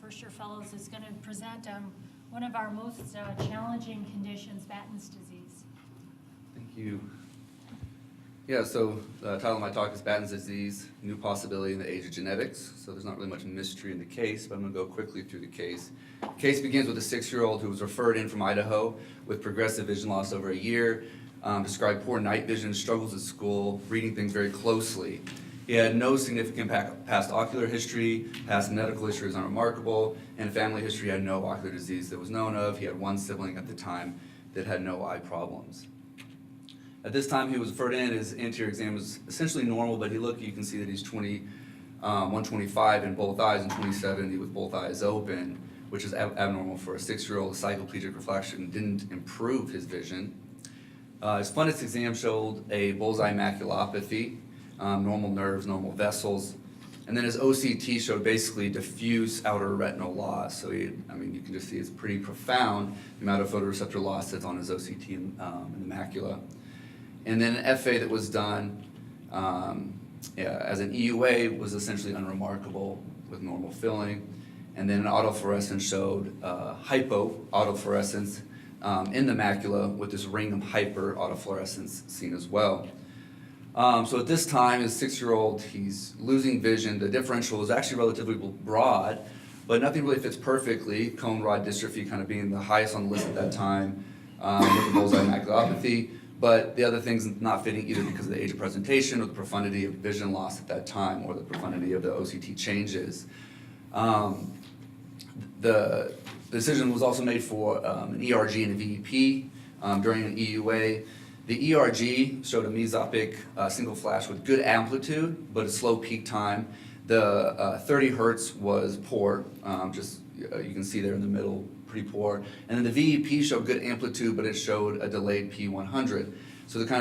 first-year fellows, is going to present on one of our most challenging conditions, Batten's disease. Thank you. Yeah, so the title of my talk is Batten's Disease, New Possibility in the Age of Genetics. So there's not really much mystery in the case, but I'm going to go quickly through the case. The case begins with a 6-year-old who was referred in from Idaho with progressive vision loss over a year, described poor night vision, struggles at school, reading things very closely. He had no significant past ocular history, past medical history was unremarkable, and family history had no ocular disease that was known of. He had one sibling at the time that had no eye problems. At this time he was referred in, his anterior exam was essentially normal, but you can see that he's 125 in both eyes and 20/70 with both eyes open, which is abnormal for a 6-year-old. The cycloplegic reflection didn't improve his vision. His fundus exam showed a bullseye maculopathy, normal nerves, normal vessels, and then his OCT showed basically diffuse outer retinal loss. So you can just see it's pretty profound, the amount of photoreceptor loss that's on his OCT in the macula. And then an FA that was done as an EUA was essentially unremarkable with normal filling. And then an autofluorescence showed hypoautofluorescence in the macula with this ring of hyper-autofluorescence seen as well. So at this time, his 6-year-old, he's losing vision. The differential is actually relatively broad, but nothing really fits perfectly. Cone rod dystrophy kind of being the highest on the list at that time with the bullseye maculopathy. But the other thing's not fitting either because of the age of presentation or the profundity of vision loss at that time or the profundity of the OCT changes. The decision was also made for an ERG and a VEP during an EUA. The ERG showed a mesopic single flash with good amplitude, but a slow peak time. The 30 hertz was poor, you can see there in the middle, pretty poor. And then the VEP showed good amplitude, but it showed a delayed P100. So the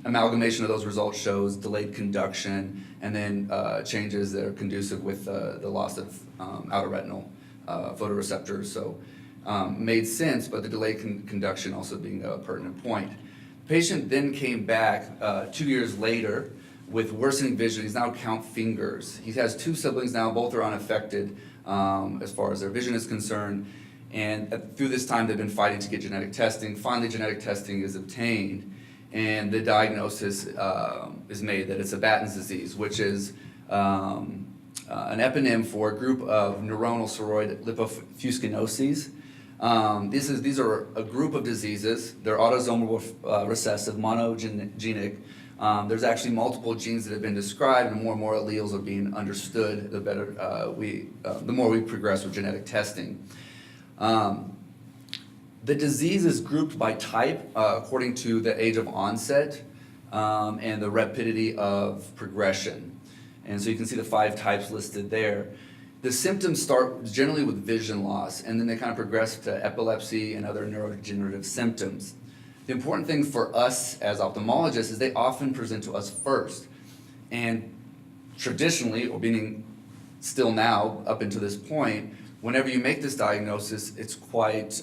amalgamation of those results shows delayed conduction and then changes that are conducive with the loss of outer retinal photoreceptors. So made sense, but the delayed conduction also being a pertinent point. The patient then came back 2 years later with worsening vision. He's now count fingers. He has 2 siblings now, both are unaffected as far as their vision is concerned. And through this time, they've been fighting to get genetic testing. Finally, genetic testing is obtained, and the diagnosis is made that it's a Batten's disease, which is an eponym for a group of neuronal ceroid lipofuscinoses. These are a group of diseases. They're autosomal recessive, monogenic. There's actually multiple genes that have been described, and more alleles are being understood. The better the more we progress with genetic testing. The disease is grouped by type according to the age of onset and the rapidity of progression. And so you can see the 5 types listed there. The symptoms start generally with vision loss, and then they kind of progress to epilepsy and other neurodegenerative symptoms. The important thing for us as ophthalmologists is they often present to us first. And traditionally, or meaning still now, up until this point, whenever you make this diagnosis, it's quite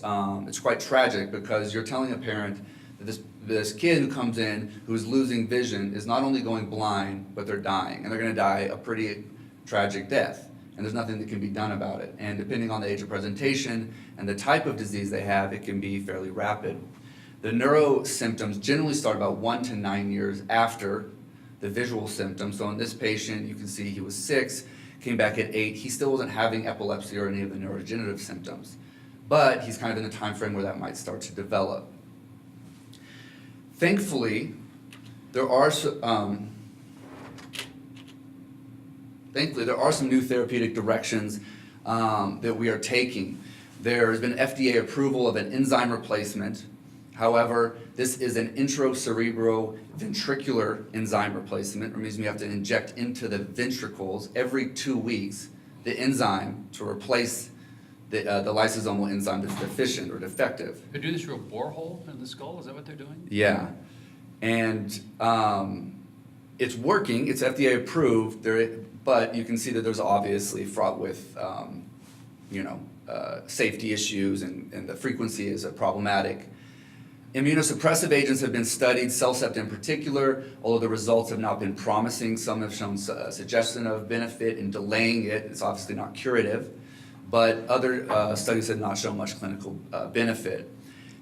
tragic because you're telling a parent that this kid who comes in who is losing vision is not only going blind, but they're dying, and they're going to die a pretty tragic death. And there's nothing that can be done about it. And depending on the age of presentation and the type of disease they have, it can be fairly rapid. The neuro symptoms generally start about 1 to 9 years after the visual symptoms. So in this patient, you can see he was 6, came back at 8. He still wasn't having epilepsy or any of the neurodegenerative symptoms. But he's kind of in the time frame where that might start to develop. Thankfully, there are some new therapeutic directions that we are taking. There has been FDA approval of an enzyme replacement. However, this is an intracerebroventricular enzyme replacement, which means we have to inject into the ventricles every 2 weeks the enzyme to replace the lysosomal enzyme that's deficient or defective. They do this through a borehole in the skull? Is that what they're doing? Yeah, and it's working. It's FDA approved. But you can see that there's obviously fraught with, safety issues, and the frequency is problematic. Immunosuppressive agents have been studied, Cellcept in particular, although the results have not been promising. Some have shown suggestion of benefit in delaying it. It's obviously not curative. but other studies had not shown much clinical benefit.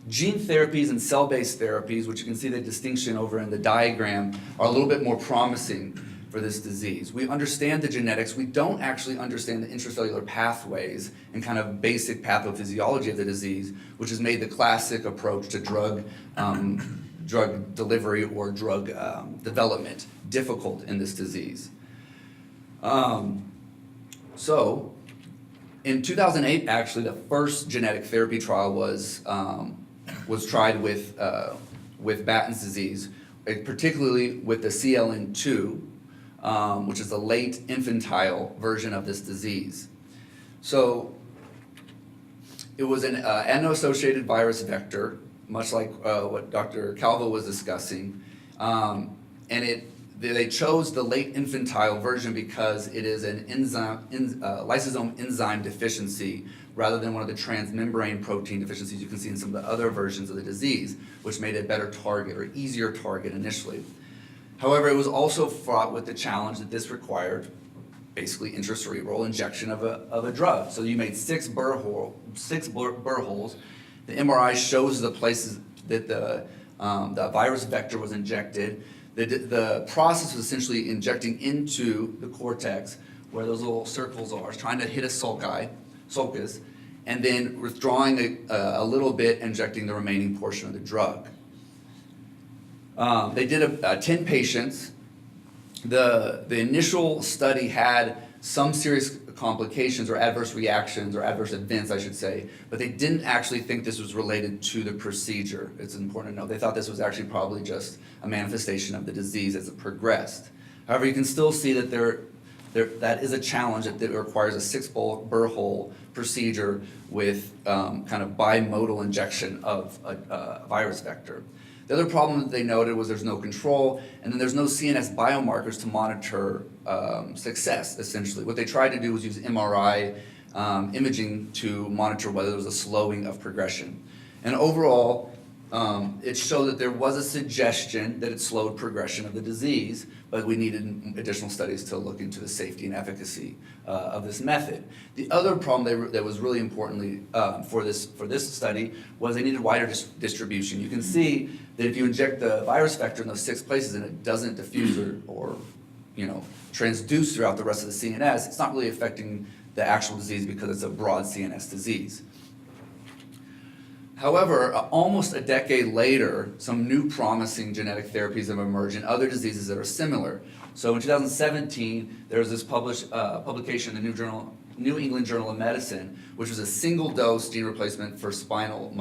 Gene therapies and cell-based therapies, which you can see the distinction over in the diagram, are a little bit more promising for this disease. We understand the genetics. We don't actually understand the intracellular pathways and kind of basic pathophysiology of the disease, which has made the classic approach to drug delivery or drug development difficult in this disease. So, in 2008, actually, the first genetic therapy trial was tried with Batten's disease, particularly with the CLN2, which is a late infantile version of this disease. So, it was an adeno-associated virus vector, much like what Dr. Calvo was discussing, and they chose the late infantile version because it is an lysosome enzyme deficiency rather than one of the transmembrane protein deficiencies you can see in some of the other versions of the disease, which made it a better target or easier target initially. However, it was also fraught with the challenge that this required basically intracerebral injection of a drug. So you made six burr holes. The MRI shows the places that the virus vector was injected. The process was essentially injecting into the cortex where those little circles are, trying to hit a sulcus, and then withdrawing a little bit, injecting the remaining portion of the drug. They did 10 patients. The initial study had some serious complications or adverse reactions or adverse events, I should say, but they didn't actually think this was related to the procedure. It's important to note. They thought this was actually probably just a manifestation of the disease as it progressed. However, you can still see that that is a challenge that requires a 6 burr hole procedure with kind of bimodal injection of a virus vector. The other problem that they noted was there's no control, and then there's no CNS biomarkers to monitor success, essentially. What they tried to do was use MRI imaging to monitor whether there was a slowing of progression. And overall, it showed that there was a suggestion that it slowed progression of the disease, but we needed additional studies to look into the safety and efficacy of this method. The other problem that was really importantly for this study was they needed wider distribution. You can see that if you inject the virus vector in those 6 places and it doesn't diffuse or transduce throughout the rest of the CNS, it's not really affecting the actual disease because it's a broad CNS disease. However, almost a decade later, some new promising genetic therapies have emerged in other diseases that are similar. So in 2017, there was this publication in the New England Journal of Medicine, which was a single-dose gene replacement for spinal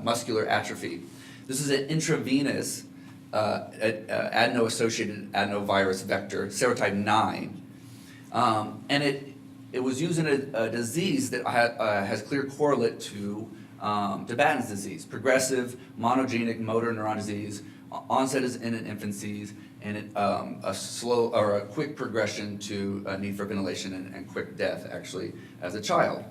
muscular atrophy. This is an intravenous adeno-associated adenovirus vector, serotype 9, and it was used in a disease that has clear correlate to Batten's disease, progressive monogenic motor neuron disease. Onset is in infancy, and a slow or a quick progression to a need for ventilation and quick death, actually, as a child.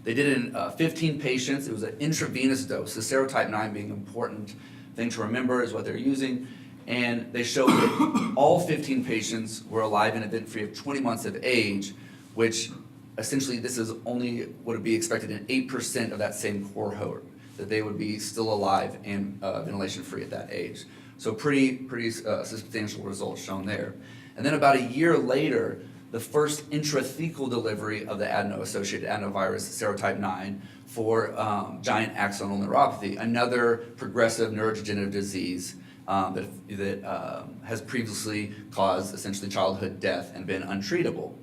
They did it in 15 patients. It was an intravenous dose. The serotype 9 being an important thing to remember is what they're using. And they showed that all 15 patients were alive and event-free of 20 months of age, which essentially this is only would be expected in 8% of that same cohort, that they would be still alive and ventilation-free at that age. So pretty substantial results shown there. And then about a year later, the first intrathecal delivery of the adeno-associated adenovirus serotype 9 for giant axonal neuropathy, another progressive neurodegenerative disease that has previously caused essentially childhood death and been untreatable.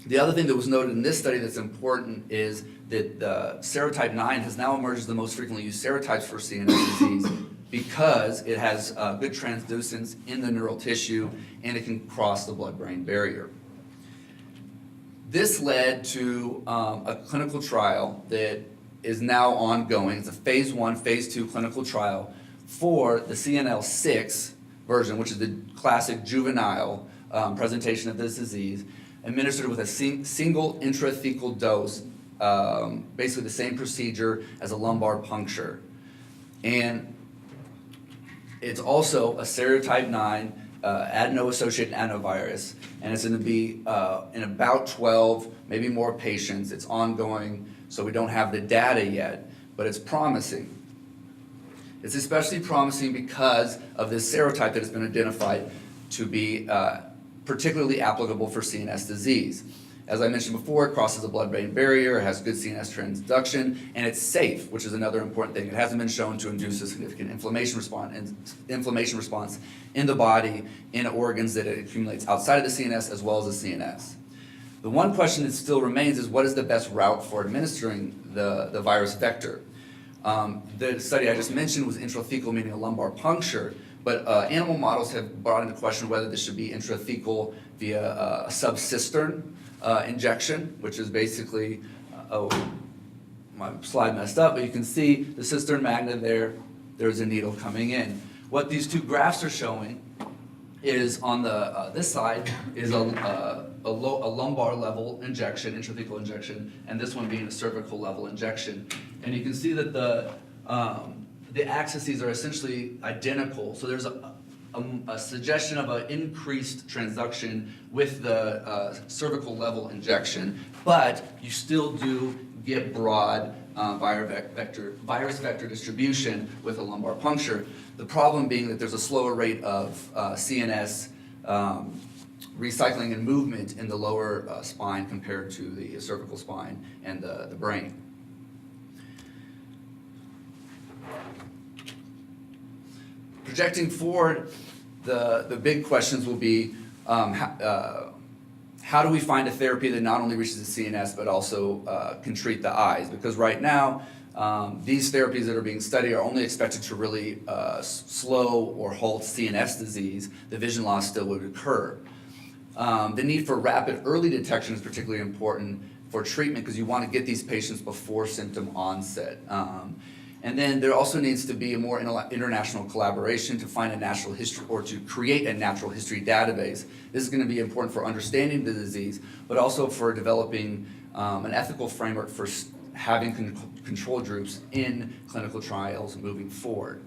The other thing that was noted in this study that's important is that the serotype 9 has now emerged as the most frequently used serotypes for CNS disease because it has good transducence in the neural tissue and it can cross the blood-brain barrier. This led to a clinical trial that is now ongoing. It's a phase 1, phase 2 clinical trial for the CNL6 version, which is the classic juvenile presentation of this disease, administered with a single intrathecal dose, basically the same procedure as a lumbar puncture. And it's also a serotype 9 adeno-associated adenovirus, and it's going to be in about 12, maybe more patients. It's ongoing, so we don't have the data yet, but it's promising. It's especially promising because of this serotype that has been identified to be particularly applicable for CNS disease. As I mentioned before, it crosses the blood-brain barrier, it has good CNS transduction, and it's safe, which is another important thing. It hasn't been shown to induce a significant inflammation response in the body, in organs that it accumulates outside of the CNS as well as the CNS. The one question that still remains is what is the best route for administering the virus vector? The study I just mentioned was intrathecal, meaning a lumbar puncture, but animal models have brought into question whether this should be intrathecal via a subcistern injection, which is basically, my slide messed up, but you can see the cistern magnet there, there's a needle coming in. What these two graphs are showing is on the this side is a lumbar level injection, intrathecal injection, and this one being a cervical level injection. And you can see that the axes are essentially identical, so there's a suggestion of an increased transduction with the cervical level injection, but you still do get broad virus vector distribution with a lumbar puncture. The problem being that there's a slower rate of CNS recycling and movement in the lower spine compared to the cervical spine and the brain. Projecting forward, the big questions will be how do we find a therapy that not only reaches the CNS but also can treat the eyes? Because right now, these therapies that are being studied are only expected to really slow or halt CNS disease. The vision loss still would occur. The need for rapid early detection is particularly important for treatment because you want to get these patients before symptom onset. And then there also needs to be a more international collaboration to find a natural history or to create a natural history database. This is going to be important for understanding the disease, but also for developing an ethical framework for having control groups in clinical trials moving forward.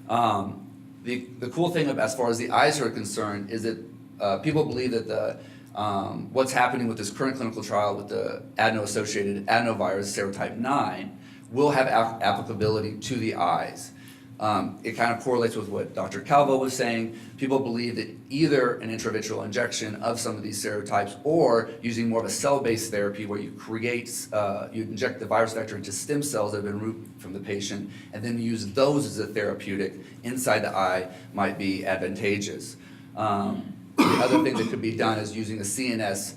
The cool thing as far as the eyes are concerned is that people believe that what's happening with this current clinical trial with the adeno-associated adenovirus serotype 9 will have applicability to the eyes. It kind of correlates with what Dr. Calvo was saying. People believe that either an intravitreal injection of some of these serotypes or using more of a cell-based therapy where you you inject the virus vector into stem cells that have been removed from the patient and then use those as a therapeutic inside the eye might be advantageous. The other thing that could be done is using a CNS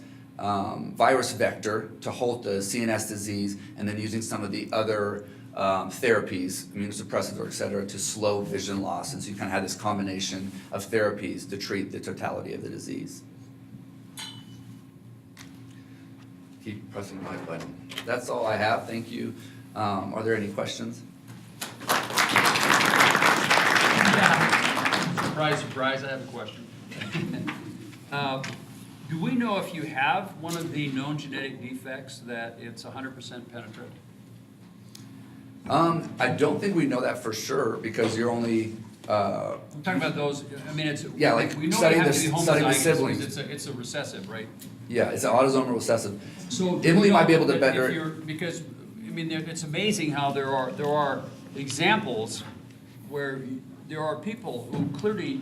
virus vector to halt the CNS disease and then using some of the other therapies, immunosuppressants or et cetera, to slow vision loss. And so you kind of have this combination of therapies to treat the totality of the disease. Keep pressing my button. That's all I have. Thank you. Are there any questions? Surprise, surprise, I have a question. Do we know if you have one of the known genetic defects that it's 100% penetrant? I don't think we know that for sure because you're only. I'm talking about those. I mean, it's yeah, like we know studying they have to be studying the homozygous siblings. because it's a recessive, right? Yeah, it's an autosomal recessive. So Emily might be able to if better. because I mean, it's amazing how there are examples where there are people who clearly,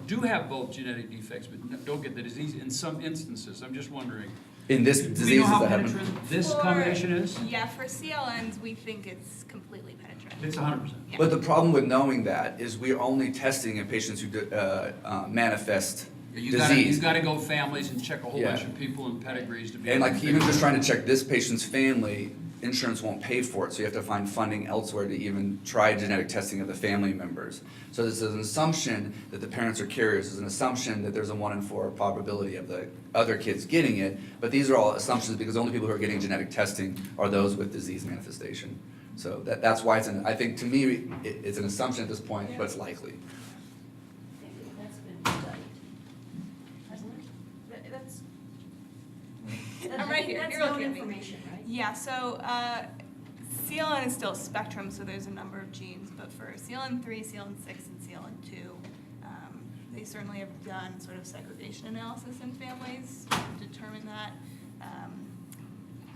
do have both genetic defects but don't get the disease in some instances. I'm just wondering. In this Do we disease know how that happen. penetrant this combination is? Yeah, for CLNs, we think it's completely penetrant. It's 100%. Yeah. But the problem with knowing that is we're only testing in patients who manifest disease. You've got to go families and check a whole Yeah. bunch of people and pedigrees to be And able like to even figure just it out. trying to check this patient's family, insurance won't pay for it, so you have to find funding elsewhere to even try genetic testing of the family members. So this is an assumption that the parents are carriers. There's an assumption that there's a 1 in 4 probability of the other kids getting it, but these are all assumptions because the only people who are getting genetic testing are those with disease manifestation. So that's why I think to me, it's an assumption at this point, but it's likely. That's been studied, hasn't it? I'm right here. That's You're known looking at me. information, right? Yeah, so CLN is still a spectrum, so there's a number of genes, but for CLN3, CLN6, and CLN2, They certainly have done sort of segregation analysis in families to determine that.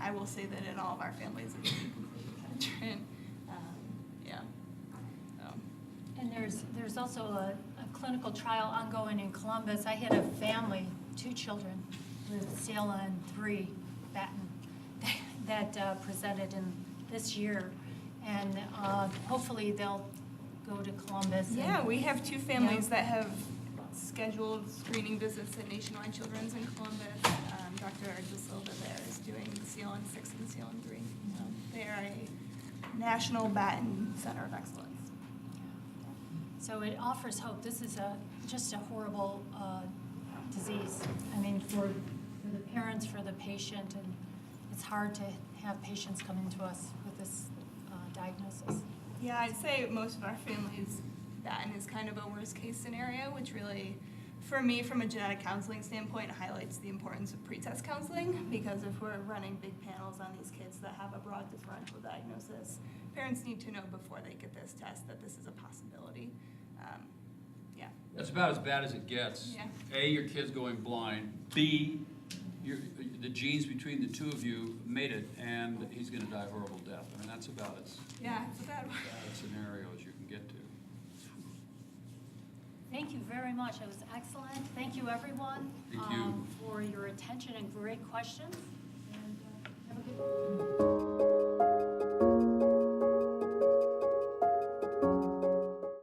I will say that in all of our families, it's completely penetrant. Yeah. So. And there's also a clinical trial ongoing in Columbus. I had a family, 2 children with CLN3 Batten that presented in this year. And hopefully they'll go to Columbus. and- Yeah, we have 2 families Yeah. that have scheduled screening visits at Nationwide Children's in Columbus. Dr. De Silva there is doing the CLN6 and CLN3. They are a national Batten Center of Excellence. So it offers hope. This is just a horrible disease. I mean, for the parents, for the patient, and it's hard to have patients come into us with this diagnosis. Yeah, I'd say most of our families, Batten is kind of a worst case scenario, which really, for me, from a genetic counseling standpoint, highlights the importance of pretest counseling, because if we're running big panels on these kids that have a broad differential diagnosis, parents need to know before they get this test that this is a possibility. Yeah. That's about as bad as it gets. Yeah. A, your kid's going blind. B, the genes between the 2 of you made it, and he's gonna die a horrible death. I mean, that's about as Yeah, it's a bad one. bad a scenario as you can get to. Thank you very much. It was excellent. Thank you, everyone, Thank you. for your attention and great questions. And have a good